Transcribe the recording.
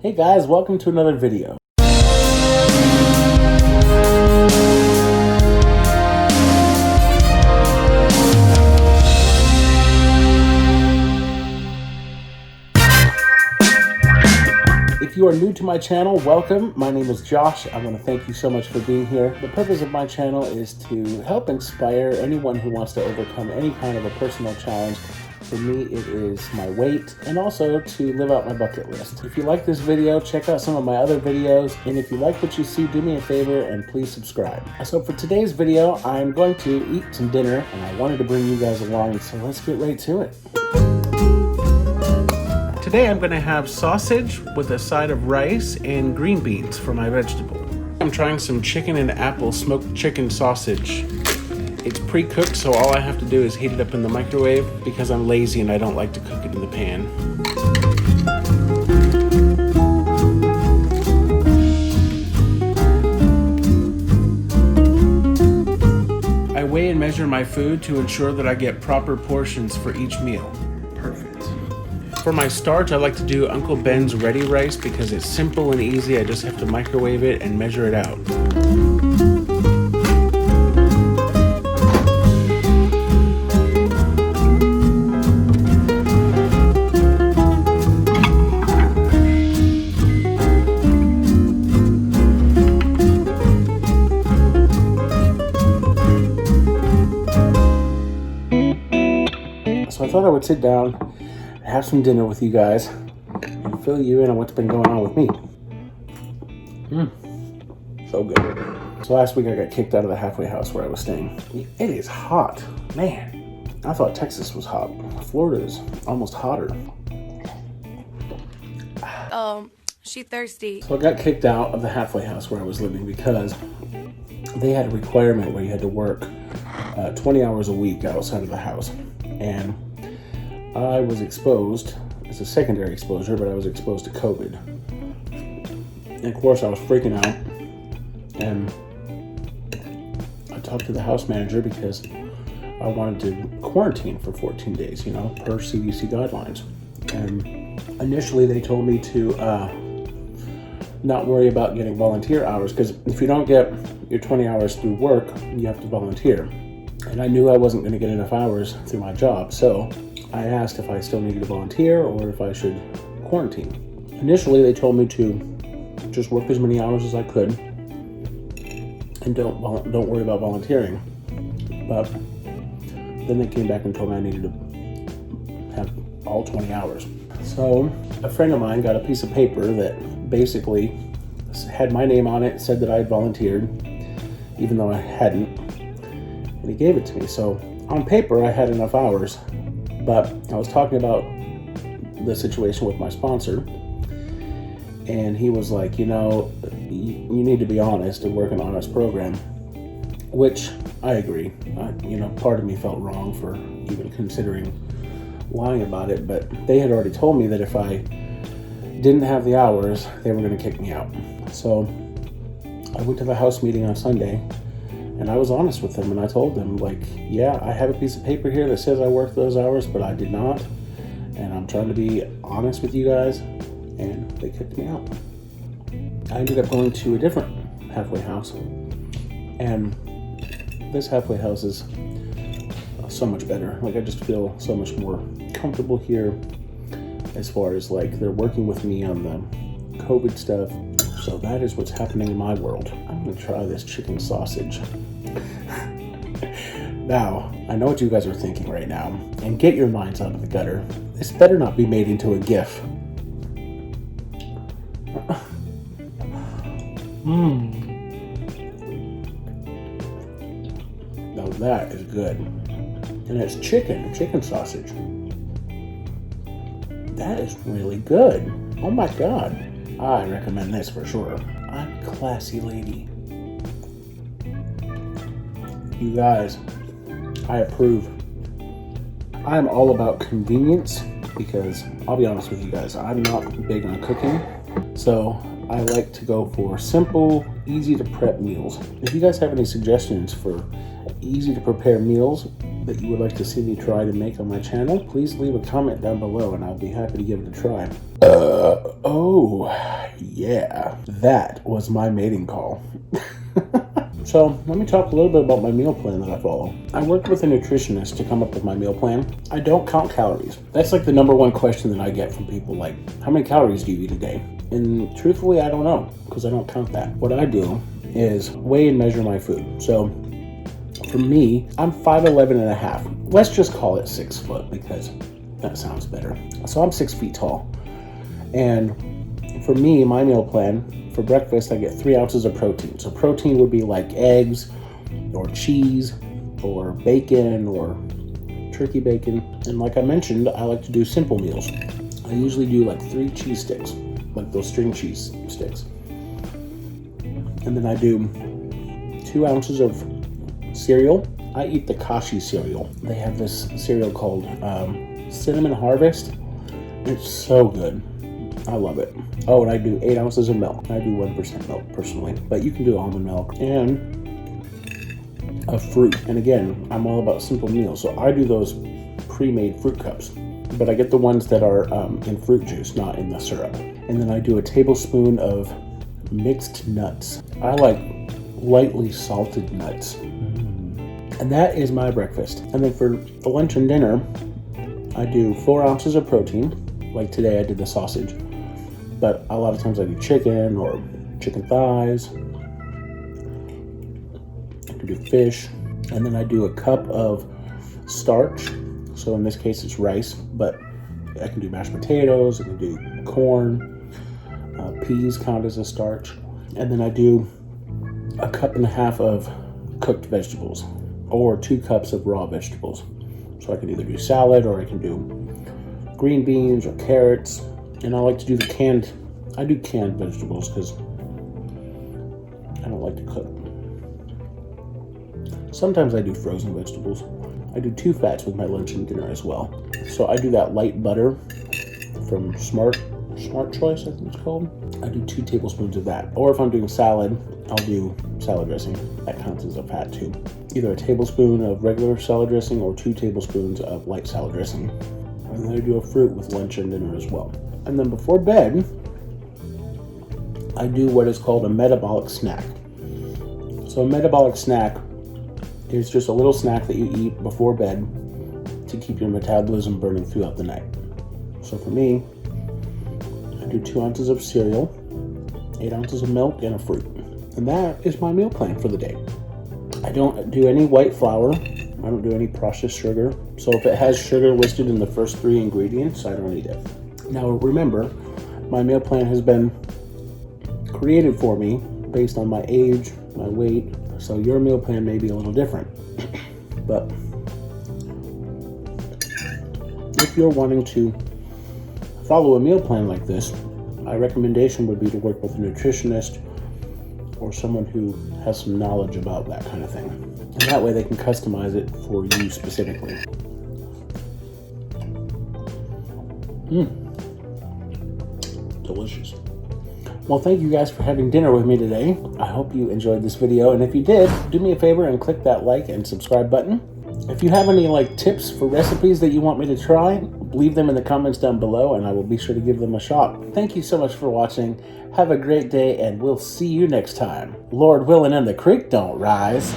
Hey guys, welcome to another video. If you are new to my channel, welcome. My name is Josh. I want to thank you so much for being here. The purpose of my channel is to help inspire anyone who wants to overcome any kind of a personal challenge. For me, it is my weight, and also to live out my bucket list. If you like this video, check out some of my other videos, and if you like what you see, do me a favor and please subscribe. So for today's video, I'm going to eat some dinner, and I wanted to bring you guys along, so let's get right to it. Today I'm going to have sausage with a side of rice and green beans for my vegetable. I'm trying some chicken and apple smoked chicken sausage. It's pre-cooked, so all I have to do is heat it up in the microwave because I'm lazy and I don't like to cook it in the pan. I weigh and measure my food to ensure that I get proper portions for each meal. Perfect. For my starch, I like to do Uncle Ben's Ready Rice because it's simple and easy. I just have to microwave it and measure it out. So I thought I would sit down and have some dinner with you guys and fill you in on what's been going on with me. So good. So last week I got kicked out of the halfway house where I was staying. It is hot. Man, I thought Texas was hot. Florida is almost hotter. She thirsty. So I got kicked out of the halfway house where I was living because they had a requirement where you had to work 20 hours a week outside of the house. And I was exposed, it's a secondary exposure, but I was exposed to COVID. And of course I was freaking out, and I talked to the house manager because I wanted to quarantine for 14 days, you know, per CDC guidelines. And initially they told me to not worry about getting volunteer hours, because if you don't get your 20 hours through work, you have to volunteer. And I knew I wasn't going to get enough hours through my job, so I asked if I still needed to volunteer or if I should quarantine. Initially, they told me to just work as many hours as I could and don't worry about volunteering. But then they came back and told me I needed to have all 20 hours. So a friend of mine got a piece of paper that basically had my name on it, said that I had volunteered, even though I hadn't. And he gave it to me. So on paper, I had enough hours, but I was talking about the situation with my sponsor, and he was like, you know, you need to be honest and work an honest program, which I agree. You know, part of me felt wrong for even considering lying about it, but they had already told me that if I didn't have the hours, they were going to kick me out. So I went to the house meeting on Sunday, and I was honest with them, and I told them, like, yeah, I have a piece of paper here that says I worked those hours, but I did not, and I'm trying to be honest with you guys, and they kicked me out. I ended up going to a different halfway house, and this halfway house is so much better. Like, I just feel so much more comfortable here as far as, like, they're working with me on the COVID stuff. So that is what's happening in my world. I'm gonna try this chicken sausage. Now, I know what you guys are thinking right now, and get your minds out of the gutter. This better not be made into a GIF. Now that is good. And it's chicken sausage. That is really good. Oh my God. I recommend this for sure. I'm a classy lady. You guys, I approve. I'm all about convenience because I'll be honest with you guys, I'm not big on cooking. So I like to go for simple, easy to prep meals. If you guys have any suggestions for easy to prepare meals that you would like to see me try to make on my channel, please leave a comment down below and I'll be happy to give it a try. Oh, yeah. That was my mating call. So let me talk a little bit about my meal plan that I follow. I worked with a nutritionist to come up with my meal plan. I don't count calories. That's like the number one question that I get from people, like, how many calories do you eat a day? And truthfully, I don't know, because I don't count that. What I do is weigh and measure my food. So for me, I'm 5'11" and a half. Let's just call it 6 foot because that sounds better. So I'm 6 feet tall. And for me, my meal plan, for breakfast, I get 3 ounces of protein. So protein would be like eggs or cheese or bacon or turkey bacon. And like I mentioned, I like to do simple meals. I usually do like 3 cheese sticks, like those string cheese sticks. And then I do 2 ounces of cereal. I eat the Kashi cereal. They have this cereal called Cinnamon Harvest. It's so good. I love it. Oh, and I do 8 ounces of milk. I do 1% milk personally, but you can do almond milk and a fruit. And again, I'm all about simple meals, so I do those pre-made fruit cups, but I get the ones that are in fruit juice, not in the syrup. And then I do a tablespoon of mixed nuts. I like lightly salted nuts. And that is my breakfast. And then for the lunch and dinner, I do 4 ounces of protein. Like today I did the sausage. But a lot of times I do chicken or chicken thighs. I can do fish. And then I do a cup of starch. So in this case it's rice, but I can do mashed potatoes, I can do corn, peas count as a starch. And then I do a cup and a half of cooked vegetables or 2 cups of raw vegetables. So I can either do salad or I can do green beans or carrots. And I like to do I do canned vegetables because I don't like to cook. Sometimes I do frozen vegetables. I do 2 fats with my lunch and dinner as well. So I do that light butter from Smart Choice, I think it's called. I do 2 tablespoons of that. Or if I'm doing salad, I'll do salad dressing. That counts as a fat too. Either a tablespoon of regular salad dressing or 2 tablespoons of light salad dressing. And then I do a fruit with lunch and dinner as well. And then before bed, I do what is called a metabolic snack. So a metabolic snack is just a little snack that you eat before bed to keep your metabolism burning throughout the night. So for me, I do 2 ounces of cereal, 8 ounces of milk, and a fruit. And that is my meal plan for the day. I don't do any white flour. I don't do any processed sugar. So if it has sugar listed in the first 3 ingredients, I don't eat it. Now remember, my meal plan has been created for me based on my age, my weight. So your meal plan may be a little different. But if you're wanting to follow a meal plan like this, my recommendation would be to work with a nutritionist or someone who has some knowledge about that kind of thing. And that way they can customize it for you specifically. Delicious. Well, thank you guys for having dinner with me today. I hope you enjoyed this video, and if you did, do me a favor and click that like and subscribe button. If you have any tips for recipes that you want me to try, leave them in the comments down below and I will be sure to give them a shot. Thank you so much for watching. Have a great day and we'll see you next time. Lord willing and the creek don't rise.